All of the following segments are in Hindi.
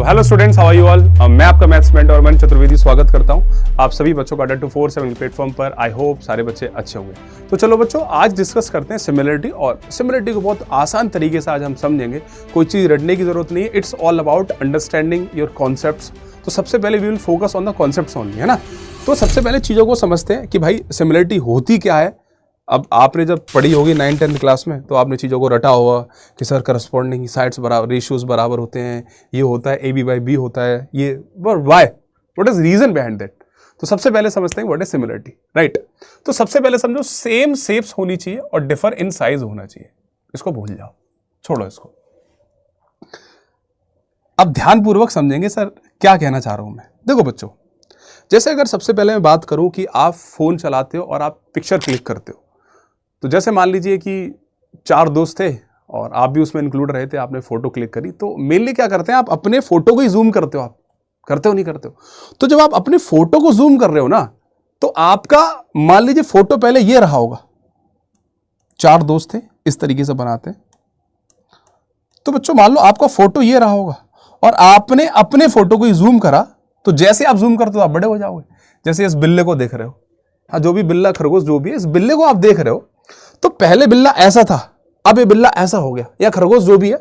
So hello students, how are you all. मैं आपका मैथ्स मेंटर और मन चतुर्वेदी स्वागत करता हूं आप सभी बच्चों का ADA-247 प्लेटफॉर्म पर। आई होप सारे बच्चे अच्छे होंगे। तो चलो बच्चों, आज डिस्कस करते हैं सिमिलरिटी, और सिमिलरिटी को बहुत आसान तरीके से आज हम समझेंगे। कोई चीज़ रटने की जरूरत नहीं है, it's all about understanding your concepts. तो सबसे पहले we will focus on the concepts only, है ना। तो सबसे पहले चीज़ों को समझते हैं कि भाई सिमिलरिटी होती क्या है। अब आपने जब पढ़ी होगी 9th-10th क्लास में तो आपने चीज़ों को रटा होगा कि सर करस्पॉन्डिंग साइड्स बराबर, रेशियोज बराबर होते हैं, ये होता है AB/B होता है, ये why, what is reason behind that. तो सबसे पहले समझते हैं व्हाट इज सिमिलरिटी, राइट। तो सबसे पहले समझो सेम शेप्स होनी चाहिए और डिफर इन साइज होना चाहिए। इसको भूल जाओ, छोड़ो इसको। अब ध्यानपूर्वक समझेंगे सर क्या कहना चाह रहा हूं मैं। देखो बच्चों, जैसे अगर सबसे पहले मैं बात करूं कि आप फोन चलाते हो और आप पिक्चर क्लिक करते हो, तो जैसे मान लीजिए कि 4 दोस्त थे और आप भी उसमें इंक्लूड रहे थे, आपने फोटो क्लिक करी। तो मेनली क्या करते हैं, आप अपने फोटो को ही जूम करते हो। आप करते हो नहीं करते हो? तो जब आप अपने फोटो को जूम कर रहे हो ना, तो आपका मान लीजिए फोटो पहले ये रहा होगा, 4 दोस्त थे, इस तरीके से बनाते हैं। तो बच्चों मान लो आपका फोटो ये रहा होगा और आपने अपने फोटो को ही जूम करा, तो जैसे आप जूम करते हो आप बड़े हो जाओगे। जैसे इस बिल्ले को देख रहे हो, हाँ, जो भी बिल्ला खरगोश जो भी है, इस बिल्ले को आप देख रहे हो, तो पहले बिल्ला ऐसा था, अब ये बिल्ला ऐसा हो गया, या खरगोश जो भी है।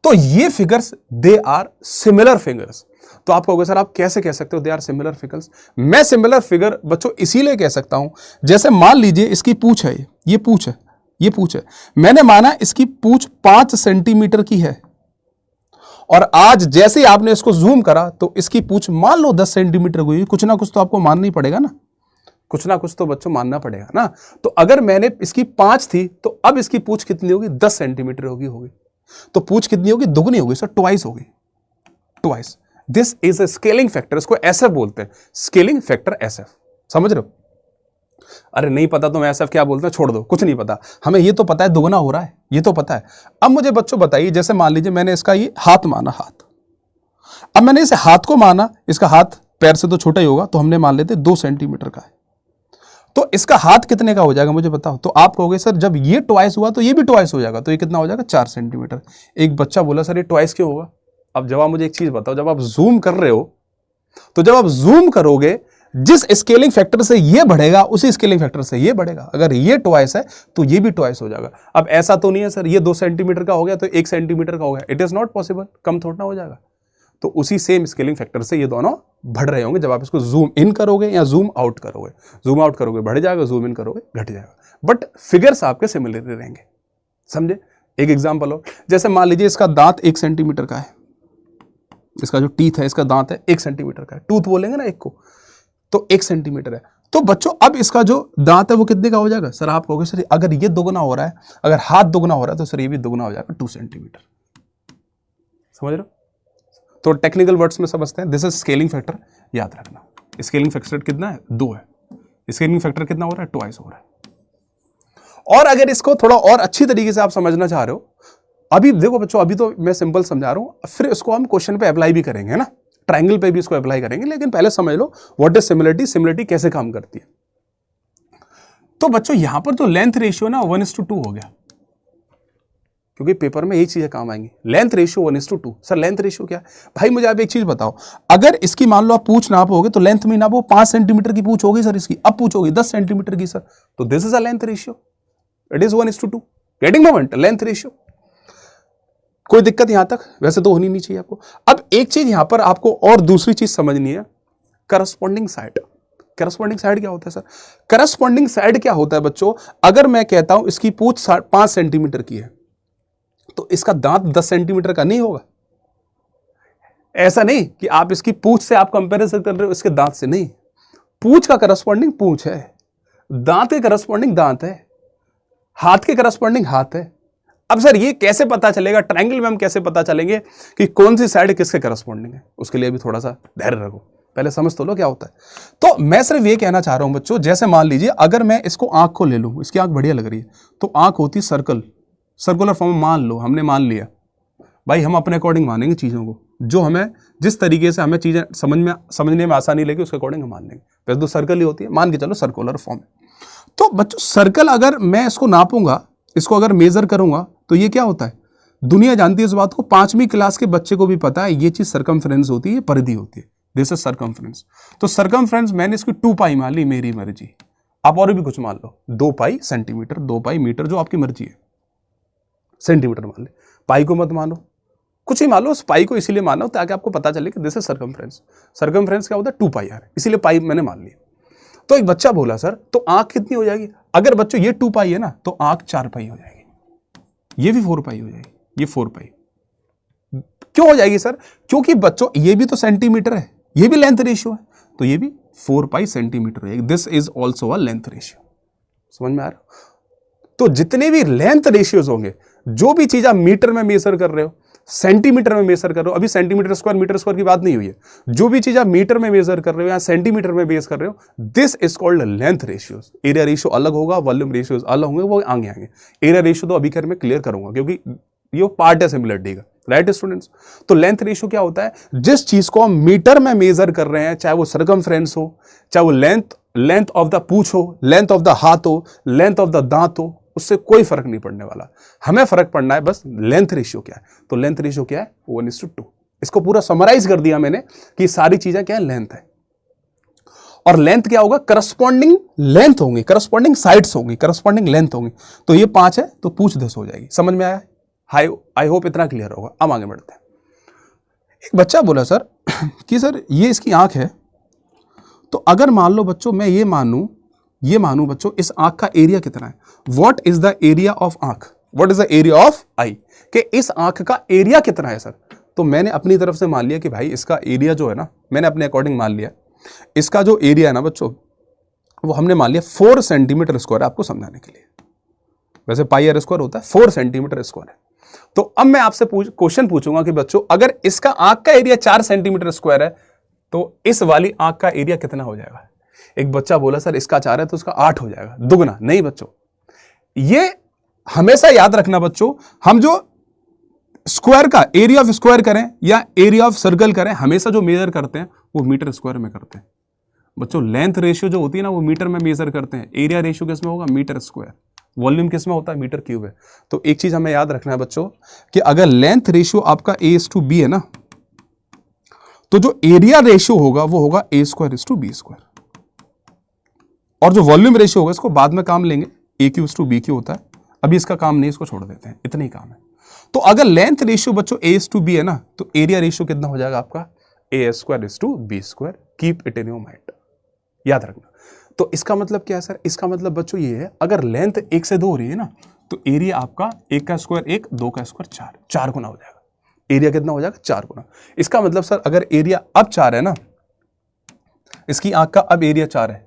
तो ये figures they are similar figures. तो आप कहोगे सर आप कैसे कह सकते हो दे आर सिमिलर फिगर्स। मैं सिमिलर फिगर बच्चों इसीलिए कह सकता हूं, जैसे मान लीजिए इसकी पूंछ है, ये पूंछ है, ये पूंछ है। मैंने माना इसकी पूंछ 5 सेंटीमीटर की है, और आज जैसे ही आपने इसको जूम करा तो इसकी पूंछ मान लो 10 सेंटीमीटर हुई। कुछ ना कुछ तो आपको मानना ही पड़ेगा ना, कुछ ना कुछ तो बच्चों मानना पड़ेगा ना। तो अगर मैंने इसकी 5 थी तो अब इसकी पूंछ कितनी होगी, 10 सेंटीमीटर होगी। तो पूंछ कितनी होगी, दुगनी होगी सर, ट्वाइस होगी, twice. This is a scaling factor, इसको SF बोलते हैं, स्केलिंग फैक्टर SF। समझ रहे हो? अरे नहीं पता तो मैं SF क्या बोलते हैं, छोड़ दो, कुछ नहीं पता हमें, ये तो पता है दुगना हो रहा है, ये तो पता है। अब मुझे बच्चों बताइए, जैसे मान लीजिए मैंने इसका ये हाथ माना, हाथ। अब मैंने इस हाथ को माना, इसका हाथ पैर से तो छोटा ही होगा, तो हमने मान लेते 2 सेंटीमीटर का है। तो इसका हाथ कितने का हो जाएगा मुझे बताओ। तो आप कहोगे सर जब ये ट्वाइस हुआ तो ये भी ट्वाइस हो जाएगा, तो ये कितना हो जाएगा, 4 सेंटीमीटर। एक बच्चा बोला सर ये ट्वाइस क्यों होगा। अब जब आप मुझे एक चीज बताओ, जब आप जूम कर रहे हो, तो जब आप जूम करोगे जिस स्केलिंग फैक्टर से ये बढ़ेगा उसी स्केलिंग फैक्टर से ये बढ़ेगा। अगर ये ट्वाइस है तो ये भी ट्वाइस हो जाएगा। अब ऐसा तो नहीं है सर ये 2 सेंटीमीटर का हो गया तो 1 सेंटीमीटर का हो गया, इट इज नॉट पॉसिबल, कम थोड़ा ना हो जाएगा। तो उसी सेम स्केलिंग फैक्टर से ये दोनों बढ़ रहे होंगे। जब आप इसको जूम इन करोगे या जूम आउट करोगे, जूम आउट करोगे बढ़ जाएगा, जूम इन करोगे घट जाएगा, बट फिगर्स आपके सिमिलर रहेंगे। समझे? एक एग्जांपल हो, जैसे मान लीजिए इसका दांत 1 सेंटीमीटर का है, इसका जो टीथ है, इसका दांत है 1 सेंटीमीटर का है, टूथ बोलेंगे ना एक को, तो 1 सेंटीमीटर है। तो बच्चों अब इसका जो दांत है वो कितने का हो जाएगा। सर आप कहोगे सर अगर ये दुगना हो रहा है, अगर हाथ दुगना हो रहा है, तो सर ये भी दुगना हो जाएगा, 2 सेंटीमीटर। समझ रहे हो? तो टेक्निकल वर्ड्स में समझते हैं, दिस इज स्केलिंग फैक्टर, याद रखना। स्केलिंग फैक्टर कितना है, 2 है। स्केलिंग फैक्टर कितना हो रहा है, ट्वाइस हो रहा है। और अगर इसको थोड़ा और अच्छी तरीके से आप समझना चाह रहे हो, अभी देखो बच्चों, अभी तो मैं सिंपल समझा रहा हूं, फिर इसको हम क्वेश्चन पे अप्लाई भी करेंगे, है ना, ट्रायंगल पे भी इसको अप्लाई करेंगे। लेकिन पहले समझ लो व्हाट इज सिमिलरिटी, सिमिलरिटी कैसे काम करती है। तो बच्चों यहां पर जो लेंथ रेशियो ना 1:2 हो गया, क्योंकि पेपर में यही चीजें काम आएंगी। Length ratio 1:2। Sir length ratio क्या है भाई, मुझे आप एक चीज बताओ, अगर इसकी मान लो आप पूंछ नापोगे तो लेंथ में नापो, 5 सेंटीमीटर की पूंछ होगी सर इसकी, अब पूछोगे 10 सेंटीमीटर की सर, तो this is a length ratio, it is 1:2। Getting moment, length ratio. कोई दिक्कत यहां तक? वैसे तो होनी नहीं चाहिए आपको। अब एक चीज यहां पर आपको और दूसरी चीज समझनी है, करस्पॉन्डिंग साइड। करस्पॉन्डिंग साइड क्या होता है सर? करस्पॉन्डिंग साइड क्या होता है बच्चों, अगर मैं कहता हूं इसकी पूंछ 5 सेंटीमीटर की है, तो इसका दांत 10 सेंटीमीटर का नहीं होगा। ऐसा नहीं कि आप इसकी पूंछ से आप कंपैरिजन कर रहे हो इसके दांत से, नहीं। पूंछ का करस्पॉन्डिंग पूंछ है, दांत के करस्पॉन्डिंग दांत है, हाथ के करस्पॉन्डिंग हाथ है। अब सर ये कैसे पता चलेगा, ट्रायंगल में हम कैसे पता चलेंगे कि कौन सी साइड किसके करस्पॉन्डिंग है? उसके लिए भी थोड़ा सा धैर्य रखो, पहले समझ तो लो क्या होता है। तो मैं सिर्फ ये कहना चाह रहा हूं बच्चों, जैसे मान लीजिए अगर मैं इसको आंख को ले लूं, इसकी आंख बढ़िया लग रही है, तो आंख होती सर्कल, सर्कुलर फॉर्म मान लो, हमने मान लिया भाई, हम अपने अकॉर्डिंग मानेंगे चीज़ों को, जो हमें जिस तरीके से हमें चीज़ें समझने में आसानी लगे उसके अकॉर्डिंग हम मान लेंगे। वैसे तो सर्कल ही होती है, मान के चलो सर्कुलर फॉर्म है। तो बच्चों सर्कल अगर मैं इसको नापूंगा, इसको अगर मेजर करूंगा, तो ये क्या होता है, दुनिया जानती है इस बात को, 5वीं क्लास के बच्चे को भी पता है ये चीज सर्कमफ्रेंस होती है, परिधि होती है, दिस इज सर्कमफ्रेंस। तो सर्कमफ्रेंस मैंने इसकी 2 पाई मान ली, मेरी मर्जी। आप और भी कुछ मान लो, 2 पाई सेंटीमीटर, 2 पाई मीटर, जो आपकी मर्जी है। सेंटीमीटर मान ले, पाई को मत मानो, कुछ ही मान लो, उस पाई को इसीलिए मानो ताकि आपको पता चले कि दिस इज सर्कमफ्रेंस। सर्कमफ्रेंस क्या होता है? 2 पाई आर, इसीलिए पाई मैंने मान लिया। तो एक बच्चा बोला सर तो आंख कितनी हो जाएगी? अगर बच्चों ये 2 पाई है ना तो आंख 4 पाई हो जाएगी, ये भी 4 पाई हो जाएगी, ये 4 पाई क्यों हो जाएगी सर? क्योंकि बच्चों ये भी तो सेंटीमीटर है, ये भी लेंथ रेशियो है, तो ये भी 4 पाई सेंटीमीटर हो जाएगी। This is also a length ratio. समझ में आ रहा है? तो जितने भी लेंथ रेशियोज होंगे, जो भी चीज आप मीटर में मेजर कर रहे हो, सेंटीमीटर में मेजर कर रहे हो, अभी सेंटीमीटर स्क्वायर मीटर स्क्वायर की बात नहीं हुई है, जो भी चीज आप मीटर में मेजर कर रहे हो या सेंटीमीटर में बेस कर रहे हो, this is called length ratios. Area ratio अलग होगा, वॉल्यूम रेशियोज अलग होंगे, वो आगे आएंगे। एरिया रेशियो तो अभी कर मैं क्लियर करूंगा क्योंकि ये पार्ट है सिमिलरिटी का, राइट स्टूडेंट्स? तो लेंथ रेशियो क्या होता है? जिस चीज को हम मीटर में मेजर कर रहे हैं, चाहे वो सर्कमफ्रेंस हो, चाहे वो लेंथ ऑफ द पूंछ हो, लेंथ ऑफ द हाथ हो, लेंथ ऑफ द दांत हो, उससे कोई फर्क नहीं पड़ने वाला। हमें फर्क पड़ना है बस लेंथ रेशियो क्या है। तो लेंथ रेशियो क्या है? 1:2। इसको पूरा समराइज कर दिया मैंने कि सारी चीजें क्या है, लेंथ है। और लेंथ क्या होगा? करस्पॉन्डिंग लेंथ होंगी, करस्पॉन्डिंग साइड्स होंगी, करस्पॉन्डिंग लेंथ होंगी। तो ये 5 है तो पूंछ 10 हो जाएगी। समझ में आया? आई होप इतना क्लियर होगा। अब आगे बढ़ते हैं। एक बच्चा बोला सर कि सर ये इसकी आंख है, तो अगर मान लो बच्चों मैं ये मानूं बच्चों इस आंख का एरिया कितना है? What is the area of आंख? What is the area of eye? कि इस आंख का एरिया कितना है सर? तो मैंने अपनी तरफ से मान लिया कि भाई इसका एरिया जो है ना, मैंने अपने अकॉर्डिंग मान लिया, इसका जो एरिया है ना बच्चों, वो हमने मान लिया 4 सेंटीमीटर स्क्वायर। आपको समझाने के लिए, वैसे पाई आर स्क्वायर होता है, 4 सेंटीमीटर स्क्वायर है। तो अब मैं आपसे क्वेश्चन पूछूंगा कि बच्चों अगर इसका आंख का एरिया 4 सेंटीमीटर स्क्वायर है तो इस वाली आंख का एरिया कितना हो जाएगा? एक बच्चा बोला सर इसका 4 है तो उसका 8 हो जाएगा, दुगना। नहीं बच्चों, ये हमेशा याद रखना बच्चों, हम जो स्क्वायर का एरिया ऑफ स्क्वायर करें या एरिया ऑफ सर्कल करें, हमेशा जो मेजर करते हैं वो मीटर स्क्वायर में करते हैं। बच्चों लेंथ रेशियो जो होती है ना वो मीटर में मेजर करते हैं, एरिया रेशियो किस में होगा? Metre square. वॉल्यूम किस में होता है? मीटर क्यूब है। तो एक चीज हमें याद रखना है बच्चों कि अगर लेंथ रेशियो आपका A/B है ना, तो जो एरिया रेशियो होगा वो होगा A²/B²। और जो वॉल्यूम रेशियो होगा इसको बाद में काम लेंगे, AQ/BQ होता है, अभी इसका काम नहीं, इसको छोड़ देते हैं, इतना ही काम है। तो अगर लेंथ रेशियो बच्चों A/B है ना, तो एरिया रेशियो कितना हो जाएगा आपका? A²/B²। Keep it in your mind, याद रखना। तो इसका मतलब क्या है सर? इसका मतलब बच्चों ये है, अगर लेंथ 1 से 2 हो रही है ना, तो एरिया आपका 1 का स्क्वायर 1, 2 का स्क्वायर 4 गुना हो जाएगा। एरिया कितना हो जाएगा? 4 गुना। इसका मतलब सर अगर एरिया अब 4 है ना, इसकी आंख का अब एरिया 4 है,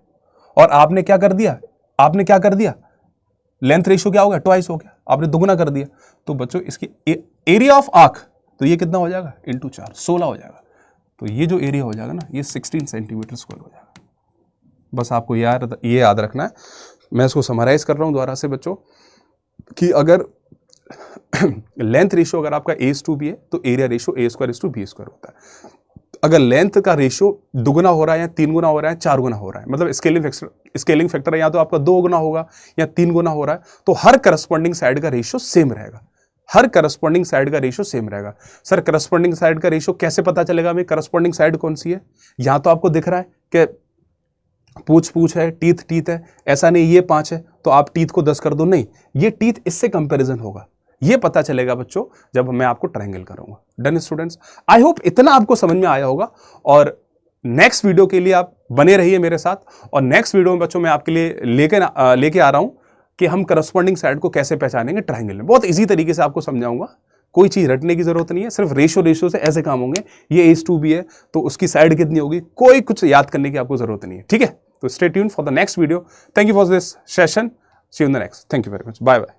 और आपने क्या कर दिया? लेंथ रेशियो क्या हो गया? ट्वाइस हो गया, आपने दुगुना कर दिया। तो बच्चों इसकी एरिया ऑफ आंख, तो ये कितना हो जाएगा? इंटू 4, 16 हो जाएगा। तो ये जो एरिया हो जाएगा ना, ये 16 सेंटीमीटर स्क्वायर हो जाएगा। बस आपको ये याद रखना है। मैं इसको समराइज कर रहा हूं दोबारा से बच्चों कि अगर लेंथ रेशियो अगर आपका A/B है तो एरिया रेशियो A²/B² होता है। अगर लेंथ का रेशियो दुगुना हो रहा है या 3 गुना हो रहा है, 4 गुना हो रहा है, मतलब स्केलिंग फैक्टर है, या तो आपका 2 गुना होगा या 3 गुना हो रहा है, तो हर करस्पॉन्डिंग साइड का रेशियो सेम रहेगा। हर करस्पॉन्डिंग साइड का रेशियो सेम रहेगा। सर करस्पॉन्डिंग साइड का रेशियो कैसे पता चलेगा? हमें करस्पॉन्डिंग साइड कौन सी है? यहां तो आपको दिख रहा है कि पूछ है, टीथ है, ऐसा नहीं ये 5 है तो आप टीथ को 10 कर दो, नहीं, ये टीथ इससे कंपैरिजन होगा। ये पता चलेगा बच्चों जब मैं आपको ट्रायंगल करूंगा। डन स्टूडेंट्स, आई होप इतना आपको समझ में आया होगा। और नेक्स्ट वीडियो के लिए आप बने रहिए मेरे साथ, और नेक्स्ट वीडियो में बच्चों मैं आपके लिए लेके आ रहा हूं कि हम करस्पॉन्डिंग साइड को कैसे पहचानेंगे ट्रायंगल में। बहुत इजी तरीके से आपको समझाऊंगा, कोई चीज रटने की जरूरत नहीं है, सिर्फ रेशियो से ऐसे काम होंगे। ये A/B है तो उसकी साइड कितनी होगी, कोई कुछ याद करने की आपको जरूरत नहीं है, ठीक है? तो stay tuned for the next video. Thank you for this session, see you in the next. Thank you very much, bye bye.